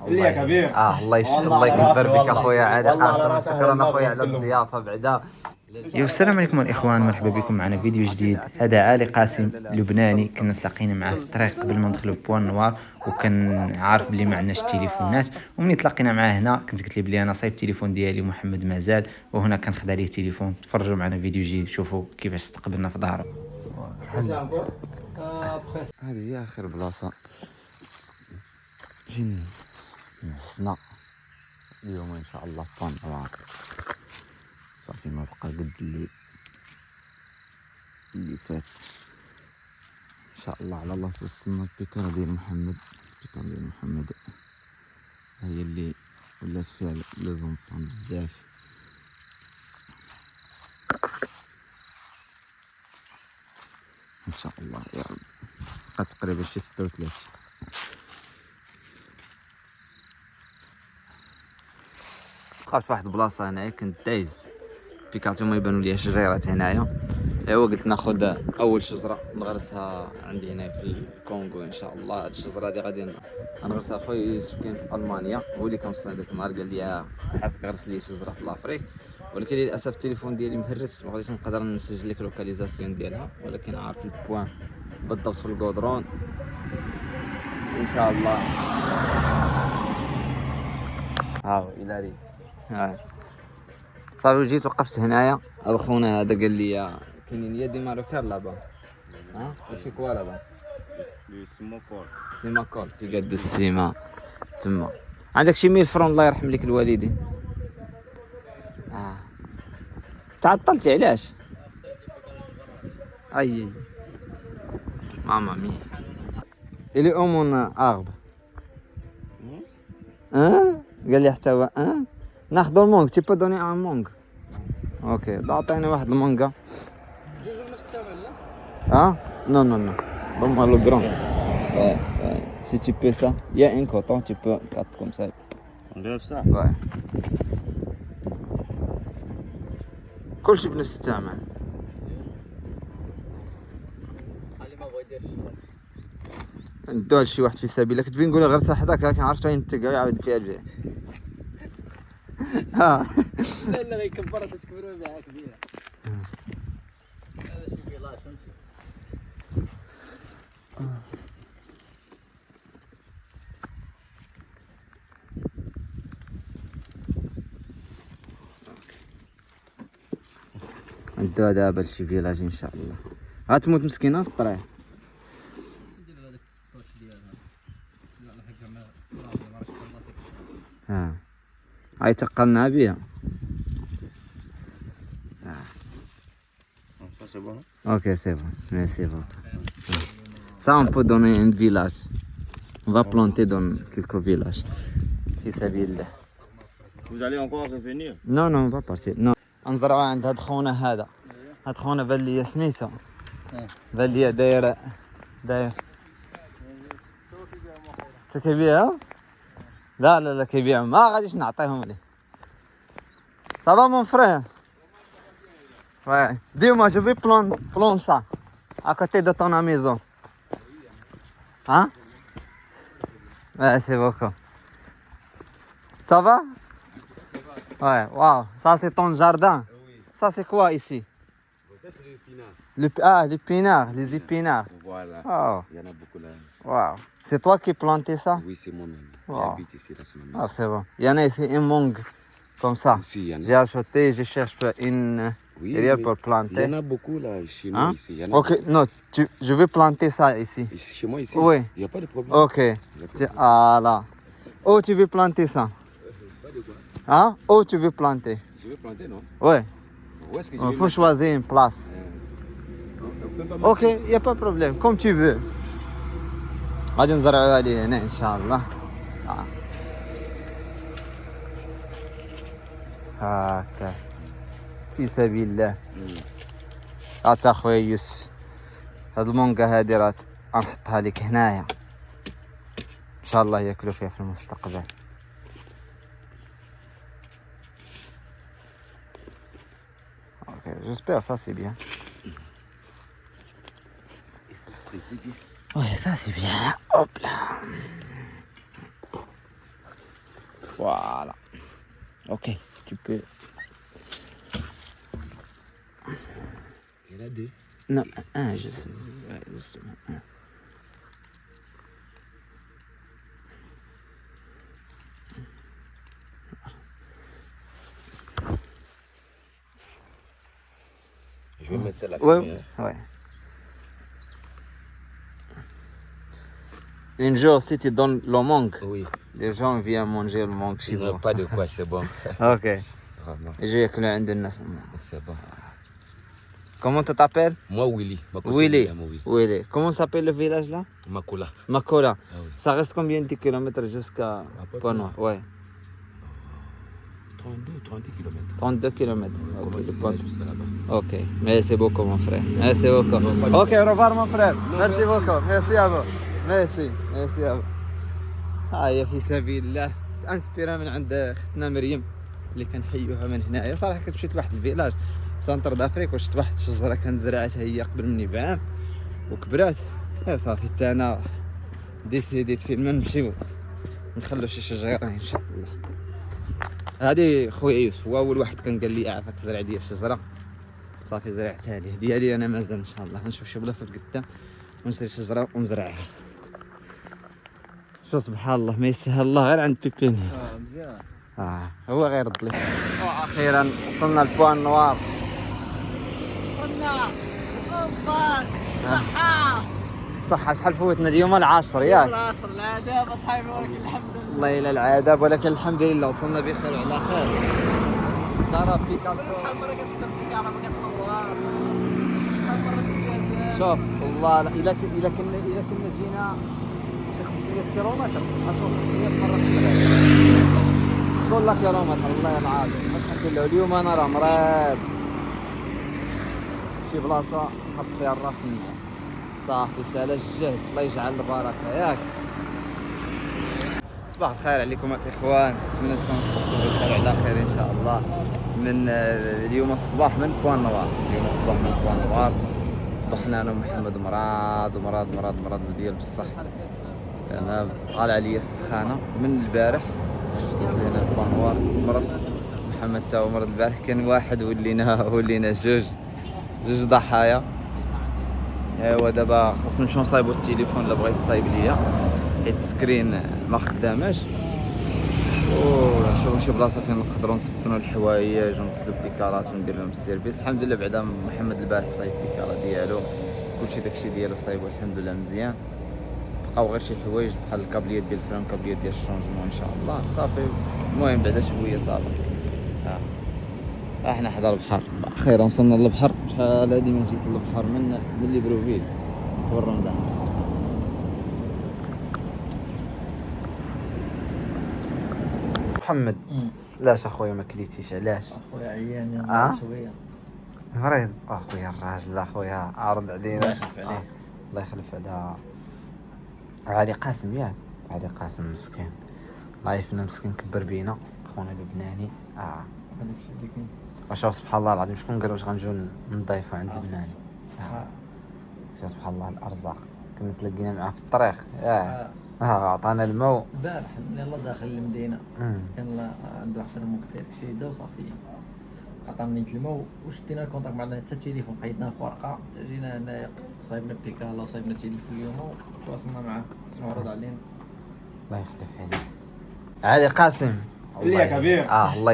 اللي يا كبير. الله يكبر بك اخويا عادي قاسم. شكرا اخويا على الضيافه بعدا. السلام عليكم الاخوان، مرحبا بكم معنا فيديو جديد. هذا علي قاسم لبناني، كنا تلاقينا معاه في الطريق قبل ما ندخلوا بوان نوار، وكان عارف بلي ما عندناش التليفونات. ومني تلاقينا معاه هنا كنت قلت لي بلي انا صايب التليفون ديالي محمد مازال، وهنا كنخدع ليه التليفون. تفرجوا معنا فيديو جديد شوفوا كيفاش استقبلنا في داره. هذه هي اخر بلاصه جن حسنا اليوم ان شاء الله بوان نوار. صافي ما بقى قد اللي فات ان شاء الله. على الله توصلنا البيكار ديال محمد. البيكار ديال محمد هي اللي ولات فيها لي زونطون بزاف. ان شاء الله يا رب. بقى تقريبا شي 36. بقات في واحد البلاصه هنايا كنت دايز بيكاتو ما يبانوا ليا شجيرات هنايا. ايوا قلت ناخذ اول شجره نغرسها عندي هنا في الكونغو ان شاء الله. هاد الشجره هادي غادي نغرسها. خويا يوسف كاين في المانيا، هو اللي كنوصل داك النهار قال لي حافظ غرس لي شجره في لافريك، ولكن للاسف التليفون ديالي مهرس ما غاديش نقدر نسجل لك لوكاليزاسيون ديالها، ولكن عارف البوان بالضبط في الكودرون ان شاء الله. هاو الى ريت صافي. جيت وقفت هنايا. خونا هذا قال لي كاينين يا دي ماروكار لابا. في كوا لابا سيما كول كي قد السيما تما. عندك شي 1000 فرون الله يرحم لك الوالدين. تعطلتي علاش؟ اي ماما مي الي اومون اغب. قال لي حتى هو ناخذ المونغ. تي بو دوني ان مونغ. اوكي عطيني واحد المونغا. جوج نفس الثمن لا؟ Non. Donne-moi le grand. Ouais. Si tu peux ça, il y a un coton, tu peux 4 comme ça. On lève ça. Ouais. كل شيء بنفس الثمن. ندوها لشي واحد في سبيل. كتبي نقولها غير صاحبك لكن عرفت وين انت قاعد يعاود فيها الجاي. لا غيكبرها تكبروا بها كبيره. هذا شي فيلاج فهمتي. ندوها دابا لشي فيلاج ان شاء الله. غتموت مسكينه في الطريق. نديروا هذاك السكوتش ديالها. لا حق ما عرفتش الله. هاي تقلنا بها. C'est bon. Ok, c'est bon. Merci beaucoup. Ça, on peut donner un village. On va planter dans quelques villages. في سبيل الله. Vous allez encore revenir? Non, on va partir. Non. نزرعوا عند هاد خونا هذا. هاد خونا بان لي سميتو. بان لي داير. انت كيبيعها؟ لا كيبيعها ما غاديش نعطيهم ليه. Ça va mon frère? Ouais. Dis-moi, je vais prendre ça à côté de ton maison. Hein? Ouais, c'est beaucoup. Ça va? Ouais, waouh. Ça, c'est ton jardin? Ça, c'est quoi ici? Ça, c'est l'épinard. Les épinards. Voilà. Oh. Il y en a beaucoup là. Waouh. C'est toi qui plantais ça? Oui, c'est moi-même. Wow. J'habite ici, là, sur ma maison. C'est bon. Il y en a ici un mangue comme ça. Aussi, il y en a. J'ai acheté, je cherche une rivière pour planter. Il y en a beaucoup là, chez moi ici. Il y en a Ok, non, je vais planter ça ici. Chez moi ici? Oui. Il n'y a pas de problème. Ok. Là. Où tu veux planter ça? Où tu veux planter? Je vais planter, non? Ouais. Où est-ce que je Il vais faut choisir une place. Ok, il n'y a pas de problème, comme tu veux. غادي نزرعوا عليه هنا ان شاء الله. هاكا في سبيل الله. عطا خويا يوسف هاد المونغا هادي راه غنحطها لك هنايا ان شاء الله ياكلوا فيها في المستقبل. اوكي j'espère ça c'est bien. Ouais, ça c'est bien. Hop là. Voilà. Ok, tu peux. Il y en a deux. Non, un, je sais. Ouais, justement. Un. Je vais mettre ça à la Ouais, fumée, hein. ouais. Un jour, si tu donnes le mangue, Oui. les gens viennent manger le mangue chez Il n'y a vous. pas de quoi, c'est bon. Ok. Vraiment, Je vais écouler un de nos. c'est bon. Comment tu t'appelles? Moi, Willy. Mako, c'est Willy. William, oui. Willy. Comment s'appelle le village là? Makola. Makola. Ah oui. Ça reste combien de kilomètres jusqu'à peu Pointe-Noire? Ouais. 32 kilomètres. 32 kilomètres. On Ok, commence de ici, Pointe. jusqu'à là-bas. Ok, merci beaucoup mon frère. Merci beaucoup. Ok, au revoir mon frère. Merci beaucoup. Merci à vous. merci à vous. هاي في سبيل الله تانسبيرا من عند اختنا مريم اللي كنحيوها من هنايا. صراحه كنت مشيت لواحد الفيلاج سنتر دافريك وشفت واحد الشجره كانت زرعتها هي قبل مني بعام وكبرات. صافي حتى انا ديسيديت فين ما نمشيو نخلو شي شجره ان شاء الله. هذه خويا يوسف هو اول واحد كان قال لي عافاك تزرع لي الشجره. صافي زرعتها لي ديالي انا مازال ان شاء الله غنشوف شي بلاصه قدام ونشري شجره ونزرعها. شو سبحان الله ما يسهل الله غير عند بيبيني. مزيان. هو غير يرد لي. واخيرا وصلنا لبوان نوار. وصلنا اوبا صحة صح شحال فوتنا اليوم العاشر ياك؟ العصر العذاب اصحابي ولكن الحمد لله. الله الى العذاب ولكن الحمد لله وصلنا بخير وعلى خير. ترى بيكاسو. شحال مرة كتكسب فيك على ما كتصور. شحال مرة تكاسب. شوف والله الا كنا جينا شي 500 كيلومتر اشوف 500 مرة والله كيلومتر الله العظيم. الحمد لله اليوم انا راه مريض. شي بلاصة حط فيها الراس الناس. صافي سال الجهد الله يجعل البركة ياك. صباح الخير عليكم الاخوان. نتمنى تكونوا صبحتوا بخير وعلى خير ان شاء الله. من اليوم الصباح من بوان نوار. اليوم الصباح من بوان نوار صبحنا انا ومحمد مراد ديال بصح. انا طالع عليا السخانه من البارح وصلت هنا لبوان نوار. مرض محمد تا هو مرض البارح كان واحد ولينا جوج ضحايا. ايوا دابا خاصنا نمشيو نصايبو التليفون الا بغيت تصايب ليا حيت السكرين ما خداماش ونشوفو شي بلاصه فين نقدروا نسكنوا الحوايج ونغسلوا البيكالات وندير لهم السيرفيس. الحمد لله بعدا محمد البارح صايب البيكالا ديالو كلشي داكشي ديالو صايبو الحمد لله مزيان. بقاو غير شي حوايج بحال الكابليات ديال الفرام كابليات ديال الشونجمون ان شاء الله صافي. المهم بعدا شويه صافي. احنا حدا البحر اخيرا وصلنا للبحر. شحال هادي من جيت للبحر من ليبروفيل والرمضان. محمد لاش اخويا ما كليتيش علاش؟ اخويا عيان شويه مريض اخويا الراجل اخويا عرض علينا. الله يخلف عليه. الله يخلف على علي قاسم ياك. علي قاسم مسكين الله يفنا مسكين كبر بينا خونا لبناني. هذاك الشيء اللي كاين. وشوف سبحان الله العظيم شكون قال واش غنجيو نضيفوا عند لبناني. شوف سبحان الله الارزاق كنا تلاقينا معاه في الطريق عطانا الماء البارح يلا داخل المدينه كان عنده احسن مكتب سيده وصافي عطاني الماء وشدينا الكونتاكت معنا حتى التليفون قيدناه في ورقه جينا هنايا صايبنا بيكالا وصايبنا التليفون اليوم وتواصلنا معاه معروض علينا. الله يخلف عليك. علي قاسم اللي يا كبير. الله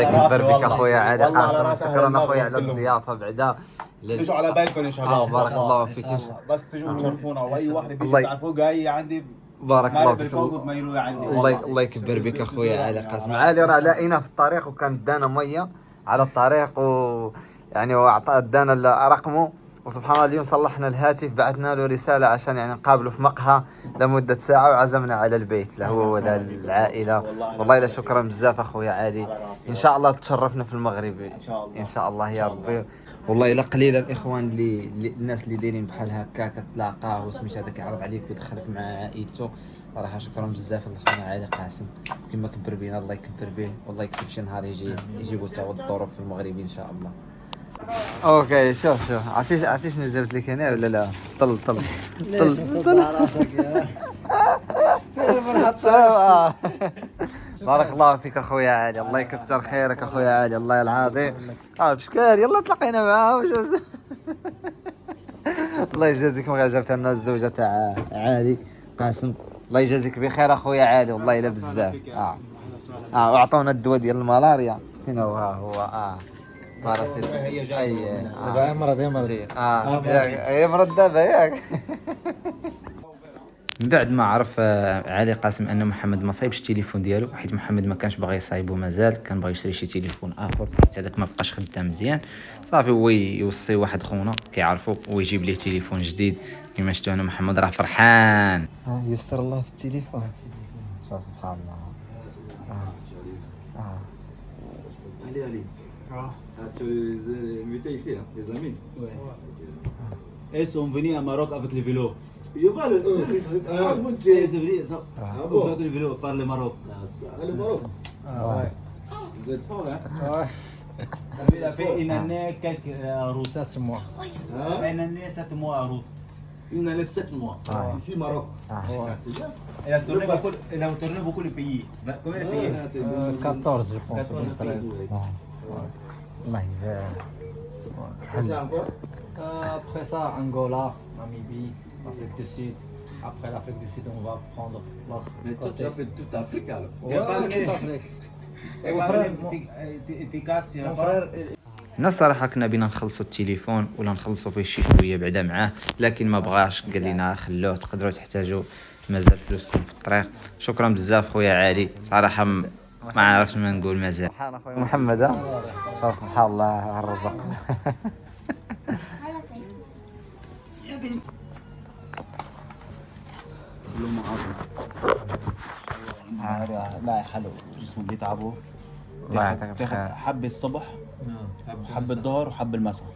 يكبر بك اخويا علي قاسم. شكرا اخويا على الضيافه بعدا. تجوا على بالكم ان شاء الله. بارك الله فيك. بس تجوا تشرفونا واي واحد بيجي تعرفوا جاي عندي بارك الله فيك. بالكوكب ميلوية عندي. الله يكبر بك اخويا علي قاسم. علي راه لاقينا في الطريق وكان دانا ميه على الطريق ويعني وعطى دانا رقمه وسبحان الله اليوم صلحنا الهاتف بعثنا له رساله عشان يعني نقابله في مقهى لمده ساعه وعزمنا على البيت له هو ولا العائله. والله الا شكرا بزاف اخويا علي. ان شاء الله تشرفنا في المغرب ان شاء الله يا ربي. والله الا قليل الاخوان اللي الناس اللي دايرين بحال هكا كتلاقاه وسميت هذاك يعرض عليك ويدخلك مع عائلته. صراحه شكرا بزاف لخونا علي قاسم كما كبر بينا الله يكبر به والله يكتب شي نهار يجيبوا تا هو الظروف في المغرب ان شاء الله. اوكي شوف عرفتي شنو جبت لك هنا ولا لا؟ طل ليش مصدع راسك يا بارك الله فيك اخويا علي، الله يكثر خيرك اخويا علي، الله العظيم. بشكال يلا تلاقينا معاه الله يجازيك غير جبت لنا الزوجه تاع علي قاسم، الله يجازيك بخير اخويا علي والله الا بزاف. واعطونا الدواء ديال الملاريا، فين هو؟ ها هو باراسيت. اي دابا مرض هي مرض دابا ياك. من بعد ما عرف علي قاسم ان محمد ما صايبش التليفون ديالو، حيت محمد ما كانش باغي يصايبو مازال، كان باغي يشري شي تليفون اخر، حيت هذاك ما بقاش خدام مزيان. صافي هو يوصي واحد خونا كيعرفو ويجيب ليه تليفون جديد. كما شفتوا هنا محمد راه فرحان. يسر الله في التليفون، سبحان الله. Allez, allez. Tu les invités ici, hein, les amis. Ouais. Ils sont venus à Maroc avec le vélo. Je vois le ils sont venus avec le vélo par le Maroc. Le Maroc. Ouais. Vous êtes forts, hein? Ouais. Il a fait une année, quelques routes. 7 mois. Une année, 7 mois à route. Une année, 7 mois. Ici, Maroc. C'est bien. Il a tourné beaucoup de pays. Combien de pays? 14 je pense. 14 pays. الله يبارك. Après ça, Angola, Namibie, Afrique du Sud. Après l'Afrique du Sud, on va prendre l'autre. Mais toi, tu as fait toute l'Afrique alors. Ouais, toute l'Afrique. Mon frère, الناس صراحه كنا بينا نخلصوا التليفون ولا نخلصوا فيه شي شويه بعدا معاه، لكن ما بغاش، قال لنا خلوه تقدروا تحتاجوا مازال فلوسكم في الطريق. شكرا بزاف خويا علي، صراحه ما عرفتش ما نقول مازال. سبحان اخويا محمد سبحان الله الرزق. لا حلو جسمه بيتعبوا. الله يعطيك الخير. حب الصبح حب الظهر وحب المساء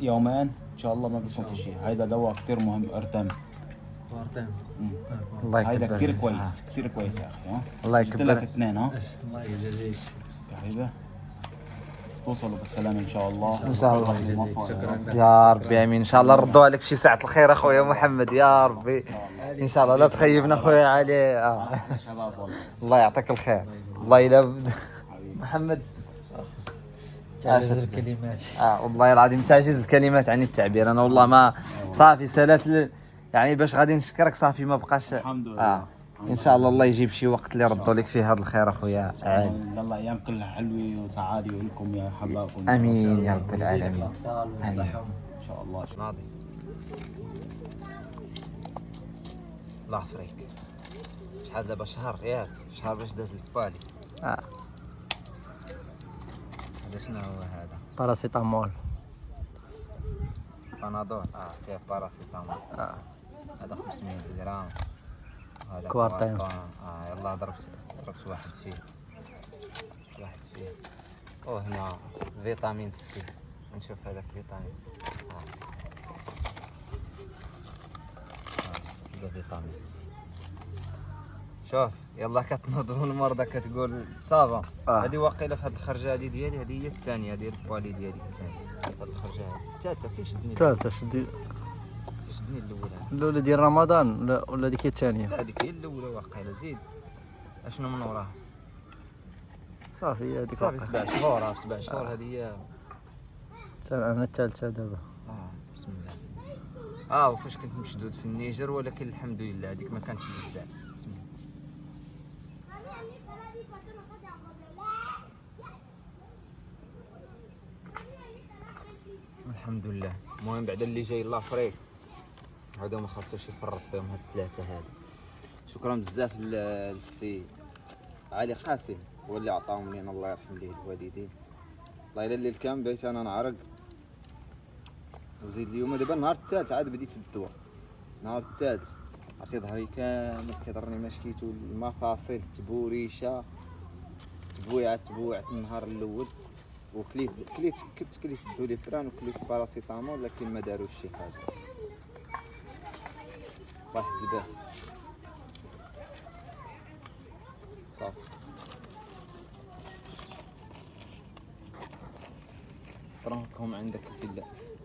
يومين ان شاء الله ما بيكون في شيء. هيدا دواء كتير مهم ارتم. الله يكبر. هيدا كتير كويس كتير كويس يا اخي. الله قلت لك يكبر. 2 ها الله يجازيك. حبيبي توصلوا بالسلامه ان شاء الله. ان شاء الله. شكرا. يا ربي امين، ان شاء الله نردوا عليك شي ساعه الخير اخويا محمد يا ربي، ان شاء الله لا تخيبنا اخويا علي. شباب والله الله يعطيك الخير. والله الا محمد تعجز الكلمات. والله العظيم تعجز الكلمات عن التعبير. انا والله ما صافي سالات يعني باش غادي نشكرك صافي ما بقاش. الحمد لله. ان شاء الله الله يجيب شي وقت اللي يردوا لك فيه هذا الخير اخويا عادي. الله ايام كلها حلوه وسعاده ولكم يا حبابكم. امين يا رب العالمين. الأطفال ويصلحهم. ان شاء الله. ناضي الله يحفظك. شحال دابا شهر ياك؟ شهر باش داز البالي. هذا شنو هو هذا؟ باراسيتامول. بنادول فيه باراسيتامول. هذا 500 غرام. هذا كوارتين. يلا ضربت واحد فيه. وهنا فيتامين سي، نشوف هذاك فيتامين. هذا فيتامين سي. شوف يلا كتنظروا المرضى كتقول صافا. هذه واقيلا في هذه الخرجه هذه ديالي، هذه هي الثانيه ديال البوالي ديالي الثانيه. هذه الخرجه هذه الثالثه فين شدني؟ ثالثة شدني الأولى ديال رمضان ولا ديك الثانية؟ هذيك هي الاولى واقيلا. زيد اشنو من وراها؟ صافي هذيك صافي 7 شهور. 7 شهور هذه هي. أنا الثالثة دابا. بسم الله. وفاش كنت مشدود في النيجر، ولكن الحمد لله هذيك ما كانتش بزاف. بسم الله. الحمد لله. المهم بعد اللي جاي الله فريق هذا ما خاصوش يفرط فيهم هاد الثلاثه هادو. شكرا بزاف للسي علي قاسم، هو اللي عطاهم لينا الله يرحم ليه الوالدين. والله الا الليل كامل بقيت انا نعرق، وزيد اليوم دابا النهار الثالث عاد بديت الدواء. النهار الثالث عرفتي ظهري كامل كيضرني مشكيت والمفاصل تبوريشه تبويعات النهار الاول. وكليت كليت الدوليبران وكليت باراسيتامول، لكن ما داروش شي حاجه. واحد لباس صافي. تركهم عندك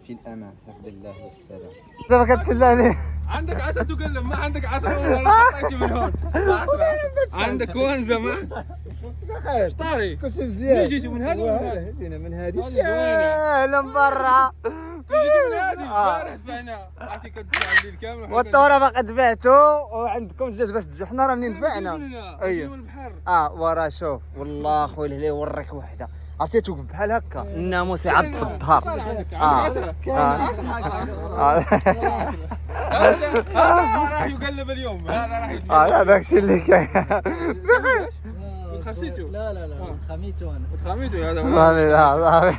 في الامان، حفظ الله والسلام. دابا كتحل عليه عندك 10 تكلم، ما عندك 10 ولا حطيتي من هون. 10 عندك وين زمان؟ بخير طاري كل شيء مزيان جيتي من هذا ولا من هذا؟ جينا من هذه هذه سهلا من برا جيتي من هذه البارح دفعنا عرفتي كنت الليل كامل والطوره باقي دفعتو وعندكم جات باش تجوا حنا راه منين دفعنا ايوه ايوه من البحر. وراه شوف والله خويا الهلال يوريك وحده عرفتي توقف بحال هكا الناموس يعض في الظهر هذا راح يقلب اليوم، هذا راح يجي. هذاك الشيء اللي كاين لا خسيتو؟ لا خميتو انا. خميتو هذا صافي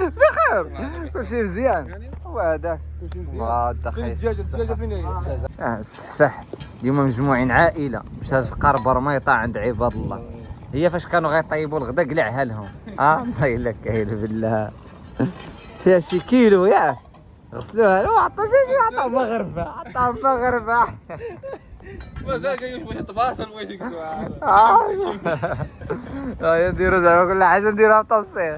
بخير كل شيء مزيان هو هذاك الله دخيل الدجاجه فين هي؟ الصحصح اليوم مجموعين عائله مشات قرب رميطه عند عباد الله هي فاش كانوا غيطيبوا الغدا قلعها لهم الله الا كاين بالله فيها شي كيلو ياك غسلوها له عطا شي عطا مغرفه مازال جاي واش تباصل واش يديروا زعما كل حاجه نديروها بتفصيل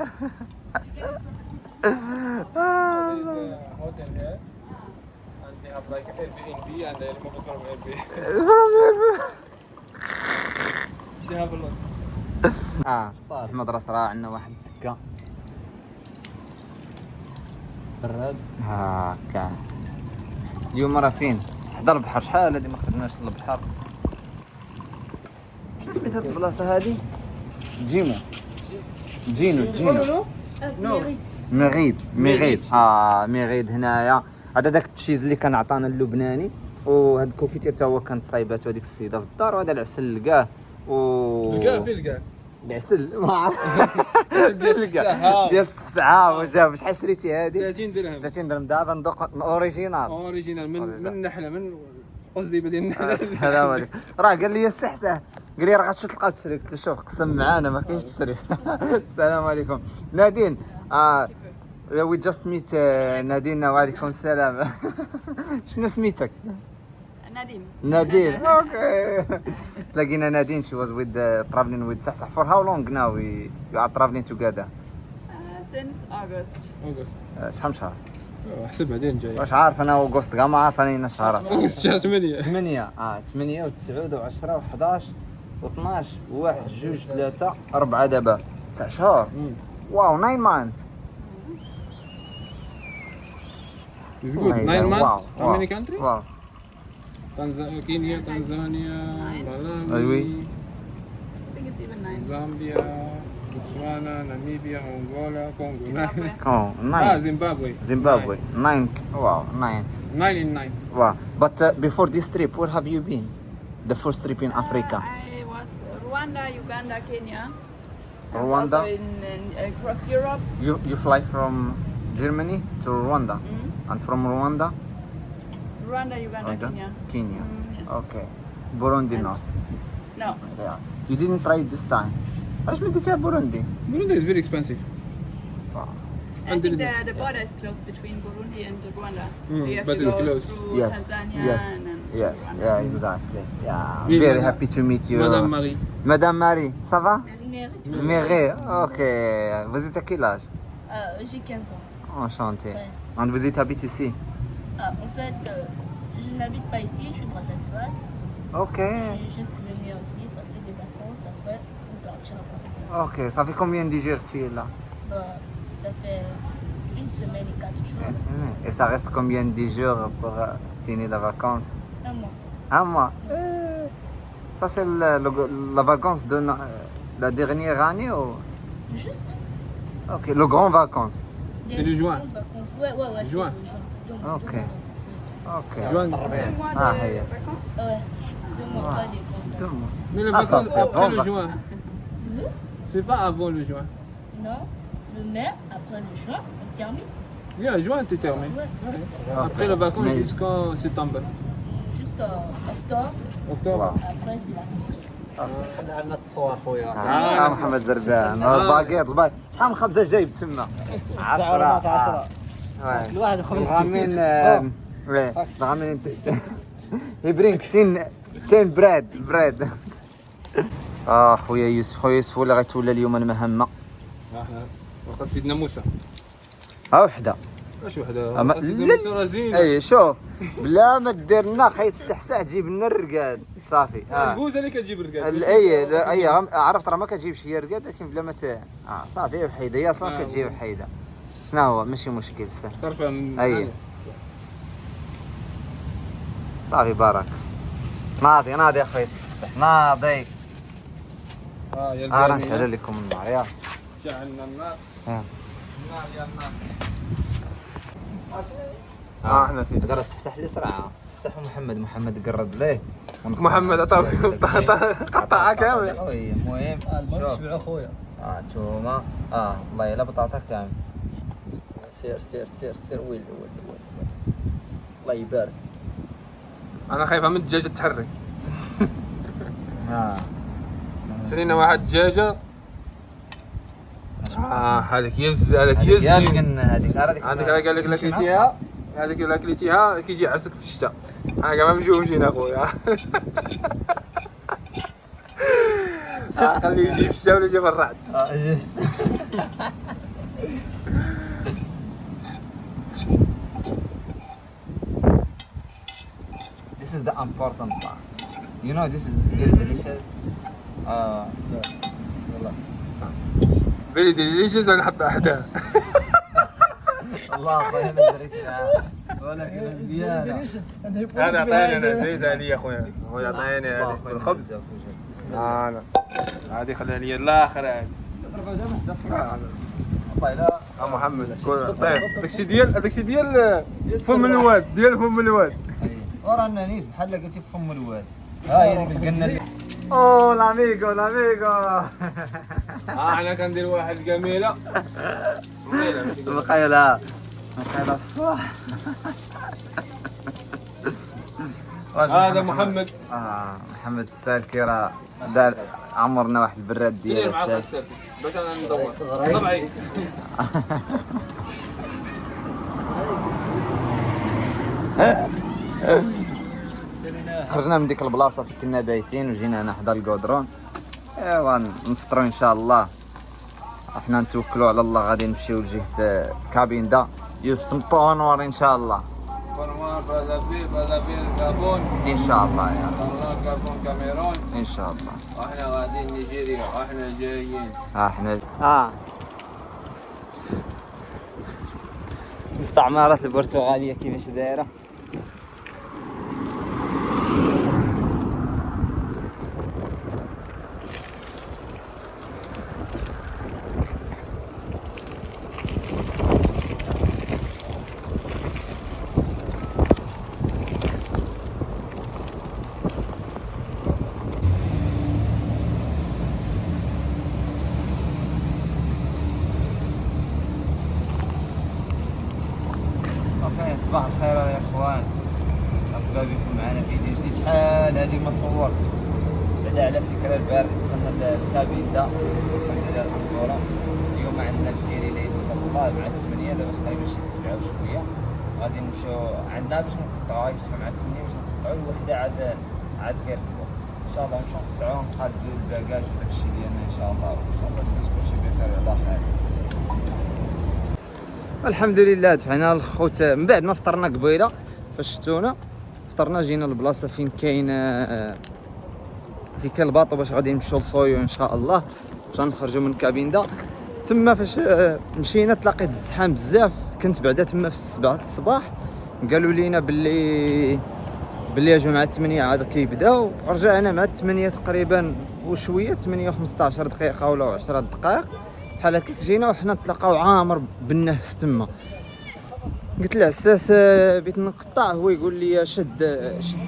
عندي ابلايك اير بي ان بي عندي المفروض فروم اير بي دي هاف لوت. المدرسه راه عندنا واحد الدكه براد هاكا اليوم راه فين حدا البحر شحال هادي ما خرجناش للبحر شنو سميت هاد البلاصه هادي جينو ميغيد ميغيد هنايا هذا داك التشيز اللي كان عطانا اللبناني وهاد الكوفيتير حتى هو كانت صايباتو هذيك السيده في الدار وهذا العسل لقاه لقاه فين لقاه؟ العسل ما عرفت الصحة. ديال الصحصحه وجاب شحال شريتي هذه 30 درهم 30 درهم دابا ندوق الاوريجينال اوريجينال من نحله من قصدي بدي النحله. السلام عليكم راه قال لي الصحصح قال لي راه غتمشي تلقى تشري قلت له شوف قسم معانا ما كاينش تشري السلام عليكم نادين وي جاست ميت نادين وعليكم السلام شنو سميتك نادين اوكي تلاقينا نادين she was with traveling with صحصح for how long now you are traveling together Since August. شحال من شهر احسب بعدين جاي. واش عارف انا اوغست كاع ما عارف انا شهر شهر 8 8 8 و9 و10 و11 و12 و1 2 3 4 دابا 9 شهور واو 9 مانث It's good. 9 months. How many countries? واو Kenya, Tanzania, Malawi, Oui. I think it's even 9. Zambia, Botswana, Namibia, Angola, Congo. Zimbabwe. Oh, 9 Zimbabwe. Zimbabwe 9 wow 9 9 in 9. wow but before this trip where have you been the first trip in Africa I was Rwanda, Uganda, Kenya. I was Rwanda? Also across Europe. you fly from Germany to Rwanda and from Rwanda Rwanda, Uganda, Rwanda? Kenya. Kenya Yes. okay Burundi no No. yeah you didn't try it this time علاش ما ديتيها Burundi Burundi is very expensive. I think the border is closed between Burundi and Rwanda. So you have but to it's go close. through yes Tanzania yes and then yes Rwanda. yeah exactly yeah Oui, very madame. happy to meet you Madame Marie. Madame Marie ça va Mary. Méré ok vous êtes à quel âge J'ai 15 ans. enchanté Ouais. and vous êtes habite ici En fait, je n'habite pas ici, je suis brazzaville. ok Je suis juste venir ici passer des vacances après ou partir après cette vacances. ok ça fait combien de jours tu es là Ça fait une semaine et 4 jours. et ça reste combien de jours pour finir la vacance Un mois. un mois ça c'est la vacance de la dernière année ou Juste ok le grand vacance des C'est le juin. grandes vacances. Ouais, Juin. c'est le juin. Donc, Ok. 2 mois. ok 2 2 mois Ah, de hey. vacances. Ouais, 2 mois, pas des grandes 2 vacances. mois Mais le Ah, ça, vacances c'est après bon, le bah. juin. C'est pas avant le juin. Non, le mai, après le juin, on termine. Oui, en juin tu termines. Ouais. Ouais. Après les vacances Mais- jusqu'en septembre. Juste en octobre, Octobre. Wow. après c'est la rentrée. حنا عندنا التصوير خويا. محمد زربان الباقيط شحال من خبزه جايب تما 10 الواحد خمس غامين غامين يبرينك 10 براد خويا يوسف ولا غيتولى اليوم المهمه وقت سيدنا موسى. ها وحده واش وحده أما لا زين اي شوف بلا ما دير لنا خي السحسح تجيب لنا الرقاد صافي. الكوزه اللي كتجيب الرقاد اي عرفت راه ما كتجيبش هي رقاد ولكن بلا ما صافي وحيده هي اصلا كتجيب وحيده. شنو هو ماشي مشكل سهل. طرفه اي صافي بارك. ناضي اخويا السحسح ناضي. يا راه نشعل لكم النار يا شعلنا النار. النار يا النار. احنا سيدي دار السحسح اللي سرعه. السحسح محمد قرب ليه محمد عطاه قطعه كامله. المهم شوف شبع اخويا. توما والله الا بطاطا كامل. سير ويل الله يبارك. انا خايفه من الدجاجه تحرك. شرينا واحد الدجاجه. هذيك يز يا القنه هذيك قال لك لكليتيها. هذيك الا كليتيها كيجي عرسك في الشتاء. انا كاع ما مجوجين اخويا. خليه يجي في الشتاء ولا يجي في الرعد. This is the important part. You know this is very delicious. فيري ديليشيس. نحط احدها. الله طيب دريت معاه ولكن مزيانه. هذا عطاني انا زيد عليا خويا. خويا عطاني هذه بالخبز. هذه خليها لي الاخر هذه. ضربها دابا حدا صباح. والله لا محمد داكشي ديال فم الواد فم الواد. ورا النانيس بحال قلتي فم الواد. هي ديك القنه اللي او لاميغو انا كندير واحد جميله. مخيله الصح. هذا محمد. محمد السالكي راه دار عمرنا واحد البراد ديالو باش انا ندور طبعي. خرجنا من ديك البلاصه فين كنا بايتين وجينا هنا حدا الكودرون. ايوا نفطروا ان شاء الله. احنا نتوكلوا على الله غادي نمشيو لجهه كابيندا يوسف نبونور ان شاء الله. بونوار برازافيل غابون ان شاء الله يا رب. غابون كاميرون ان شاء الله. واحنا غاديين نيجيريا واحنا جايين. احنا مستعمرات البرتغاليه كيفاش دايره. صباح الخير يا اخوان. مرحبا بكم معنا في فيديو جديد. شحال هذه ما صورت بعدا على فكره. البارح دخلنا الكابيندا دخلنا الانطوره. اليوم عندنا الفيري اللي يصطاد مع 8 دابا تقريبا شي 7 وشويه. غادي نمشيو عندنا باش نقطعوها. يفتحوا مع 8 باش نقطعوا الوحده عاد كيركبوا ان شاء الله. نمشيو نقطعوهم نقادوا الباكاج وداك الشيء ديالنا ان شاء الله. وان شاء الله ندوز كلشي بخير وعلى خير. الحمد لله دفعنا الخوت من بعد ما فطرنا قبيله. فاش شفتونا فطرنا جينا للبلاصه فين كاين الباطو باش غادي نمشيو لصويو ان شاء الله باش نخرجوا من كابيندا. تما فاش مشينا تلاقيت الزحام بزاف. كنت بعدا تما في 7 الصباح. قالوا لينا باللي يا جماعه 8 عاد كيبداو. رجعنا مع 8 تقريبا وشويه 8 و15 دقيقه ولا 10 دقائق بحال هكاك. جينا وحنا نتلاقاو عامر بالناس تما. قلت له عساس بغيت نقطع. هو يقول لي شد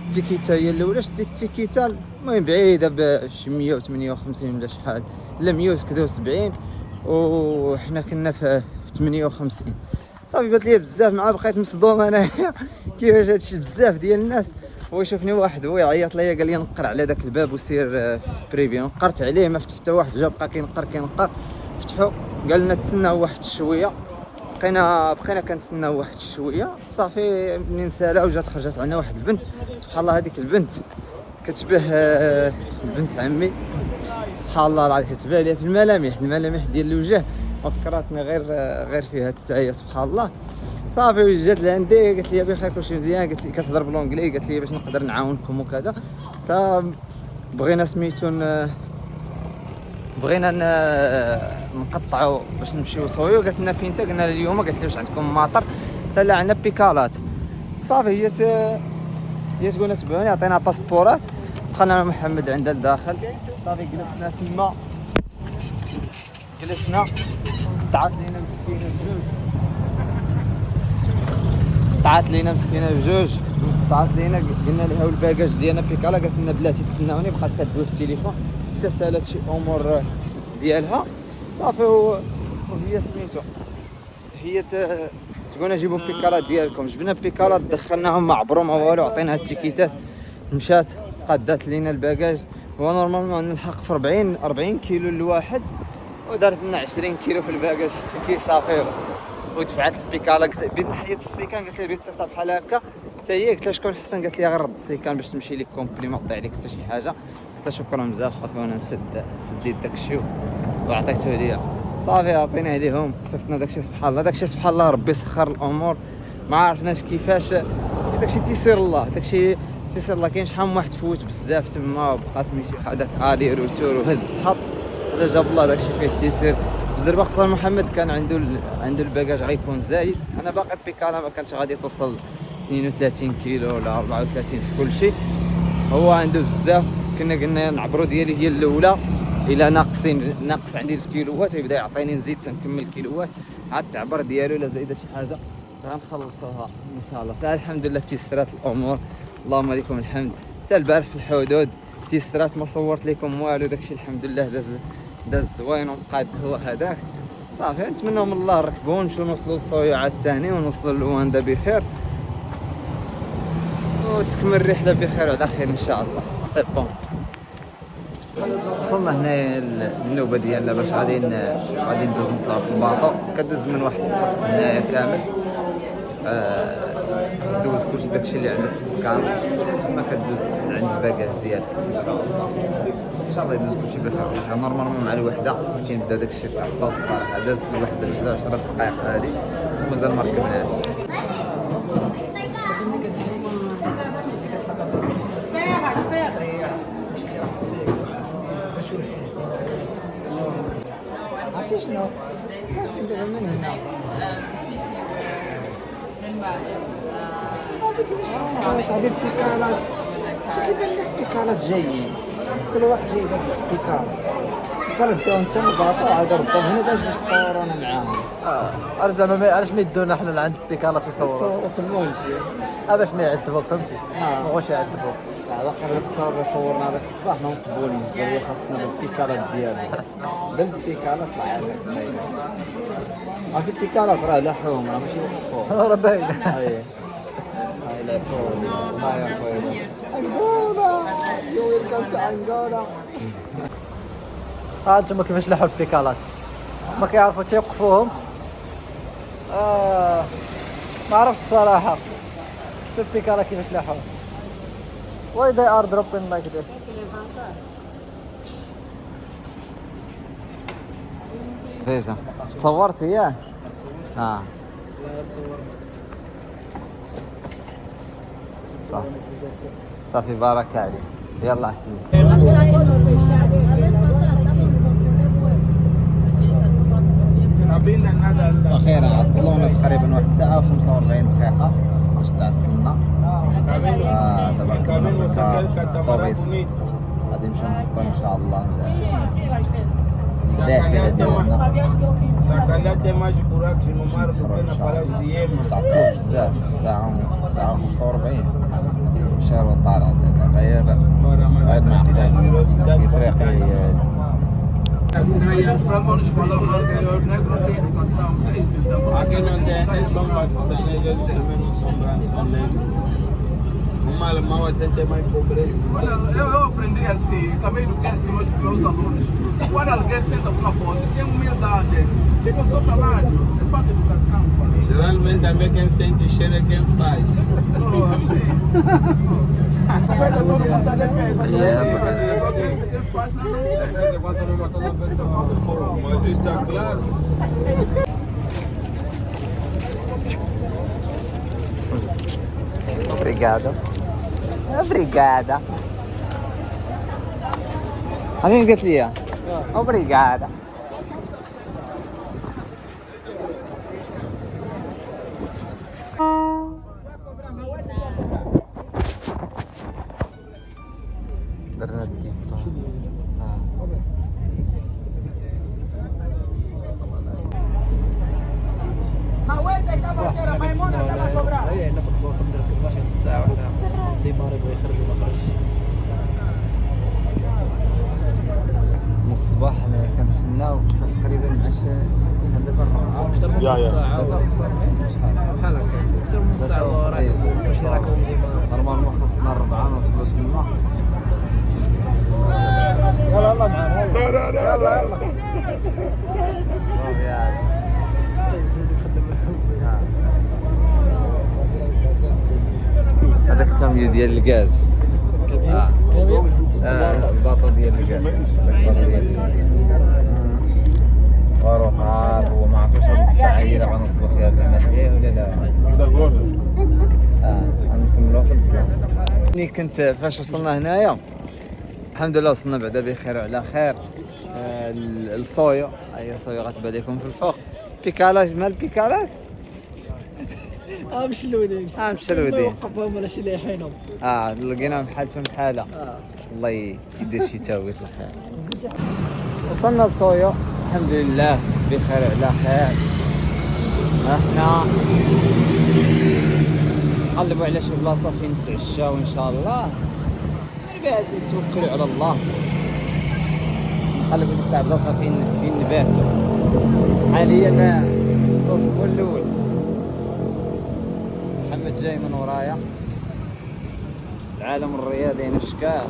التيكيتا هي الاولى. شديت التيكيتا المهم بعيده بشي 158 ولا شحال لا 173 وحنا كنا في 58. صافي بات لي بزاف مع بقيت مصدوم انايا كيفاش هادشي بزاف ديال الناس. هو يشوفني واحد هو يعيط ليا قال لي نقر على داك الباب وسير بريفي. نقرت عليه ما فتح حتى واحد. جا بقى كينقر فتحوا قال لنا تسناو واحد شويه. بقينا كنتسناو واحد شويه. صافي منين سالا وجات خرجت عنا واحد البنت. سبحان الله هذيك البنت كتشبه بنت عمي. سبحان الله العظيم كتبان لي في الملامح ديال الوجه. وفكرتني غير فيها حتى هي سبحان الله. صافي جات لعندي قالت لي بخير كلشي مزيان، قالت لي كتهضر بالونجلي، قالت لي باش نقدر نعاونكم وكذا. بغينا سميتو بغينا نقطعوا باش نمشيو صويو. قالت لنا فين انت؟ قلنا لها اليوم. قالت لي واش عندكم ماطر؟ قلت لها عندنا بيكالات. صافي هي تقول لنا تبعوني، عطينا باسبورات، دخلنا مع محمد عندها لداخل. صافي جلسنا تما، جلسنا قطعت لينا مسكينه بجوج، قطعت لينا قلنا لها والباكاج ديالنا بيكالا. قالت لنا بلاتي تسناوني، بقات كدوي في التليفون حتى سالات شي امور ديالها. صافي وهي سميتو هي تقولنا جيبوا بيكالات ديالكم. جبنا بيكالات دخلناهم ما عبروا ما والو، عطيناها التيكيتات، مشات قادات لينا الباكاج. هو نورمالمون نلحق في 40 كيلو الواحد، ودارت لنا 20 كيلو في الباكاج في التيكي. صافي ودفعت البيكالا. بغيت نحيد السيكان، قالت لي بغيت تصيفط بحال هكا حتى هي. قلت لها شكون حسن؟ قالت لي غير رد السيكان باش تمشي لك كومبلي، ما تضيع عليك حتى شي حاجه. قلت لها شكرا بزاف. صافي وانا سديت داكشي وعطيته ليا. صافي عطيناه ليهم، صيفطنا داكشي. سبحان الله داكشي سبحان الله، ربي سخر الامور، ما عرفناش كيفاش. داكشي تيسير الله، داكشي تيسير الله. كاين شحال من واحد فوت بزاف تما وبقى سميتو هذاك الي روتور وهز الحط. هذا جاب الله داكشي فيه التيسير. بس دابا خصنا محمد كان عنده الباكاج غيكون زايد. انا باقي البيكالا ما كانتش غادي توصل 32 كيلو ولا 34 في كل شيء. هو عنده بزاف. كنا قلنا نعبروا ديالي هي الاولى الى ناقص عندي الكيلوات، يبدا يعطيني نزيد تنكمل الكيلوات، عاد تعبر ديالو الا زايده شي حاجه غنخلصوها ان شاء الله. الحمد لله تيسرات الامور، اللهم لكم الحمد. حتى البارح في الحدود تيسرات، ما صورت لكم والو. داكشي الحمد لله داز زوين ومقاد هو هذاك. صافي نتمنوا من الله نركبوا ونمشيو نوصلوا للصويا عاد ثاني ونوصلوا للواندا بخير وتكمل الرحله بخير وعلى خير ان شاء الله. سي بون. وصلنا هنايا للنوبه ديالنا باش غادي ندوز نطلعوا في الباطو. كدوز من واحد الصف هنايا كامل، دوز كلشي داكشي اللي عندك في السكانر، تما كدوز عند الباكاج ديالك ان شاء الله. ان شاء الله يدوز كلشي بخير. نورمالمون مع الوحده كيبدا داكشي تعطل الصراحه. دازت الوحده 10 دقائق هذه ومازال ما ركبناش. عرفتي شنو؟ من هنا صاحبي البيكالات كيبان لك بيكالات جايين، كل واحد جاي بيكالات بداو نتا الباطو عاد ردهم هنا باش يصورونا معاهم. زعما علاش ما يدونا حنا لعند البيكالات ويصوروا؟ تصوروا تما ونمشي باش ما يعذبوك فهمتي؟ ما بغاوش يعذبوك. لا واخا التصاور اللي صورنا هذاك الصباح ما مقبولين، قالوا خاصنا بالبيكالات ديالنا. بالبيكالات طلع لك عرفتي البيكالات راه لحوم راه ماشي لحوم. راه باينه. هاي لحوم. هاي يا خويا انغولا ويلكم تو انغولا. انتما كيفاش لحوا البيكالات، ما كيعرفوا تيوقفوهم. ما عرفت الصراحه. شوف البيكالا كيفاش لحوا. Why they are dropping like this? فيجا تصورت اياه؟ صافي بارك عليك. يلا اخيرا عطلونا تقريبا 1 ساعه و45 دقيقه باش تعطلنا. دابا كنا الطوبيس غادي نمشيو نحطو ان شاء الله الداخله ديالنا. تعطلو بزاف، ساعه 45 مشاو وطالع غير معقول في افريقيا. Eu aprendi assim, também não quero ser meus alunos. quando alguém senta uma foto, tem humildade, fica só calado, é falta de educação. Geralmente também quem sente cheira é quem faz. Mas está claro. Obrigado. Obrigada. عشان قلت لي obrigada. درنا الدين. ما وين كما ميمونه كما كبرى اي ناخذ بلاصه نركب ماشي نص ساعه ولا ديما يبغى يخرج وما خرجش من الصباح انا كنتسناو تقريبا مع شحال دابا اكثر من نص ساعه بحال هكا اكثر من نص ساعه وراك واش راكم ديما نورمالمون خاصنا 4 نوصلوا تما. يلا يلا معنا يلا يلا هذاك الكاميو ديال الغاز. الباطو ديال الغاز. وروح وما عرفتش هاد الساعه هي اللي غنوصلوا فيها زعما هي ولا لا. غنكملوا في الظلام. ملي كنت فاش وصلنا هنايا الحمد لله وصلنا بعدا بخير وعلى خير. الصويو هي صويو غتبان لكم في الفوق. بيكالاج مال بيكالاج مشلولين مشلودين وقفهم ولا شي لايحينهم لقيناهم بحالتهم بحاله. الله يدير شي تاويت الخير. وصلنا لصويو الحمد لله بخير وعلى خير. احنا نقلبوا على شي بلاصه فين نتعشاو ان شاء الله. من بعد نتوكلوا على الله نقلبوا على بلاصه فين نباتوا. حاليا صوص هو الاول. محمد جاي من ورايا. العالم الرياضي نفس شكال.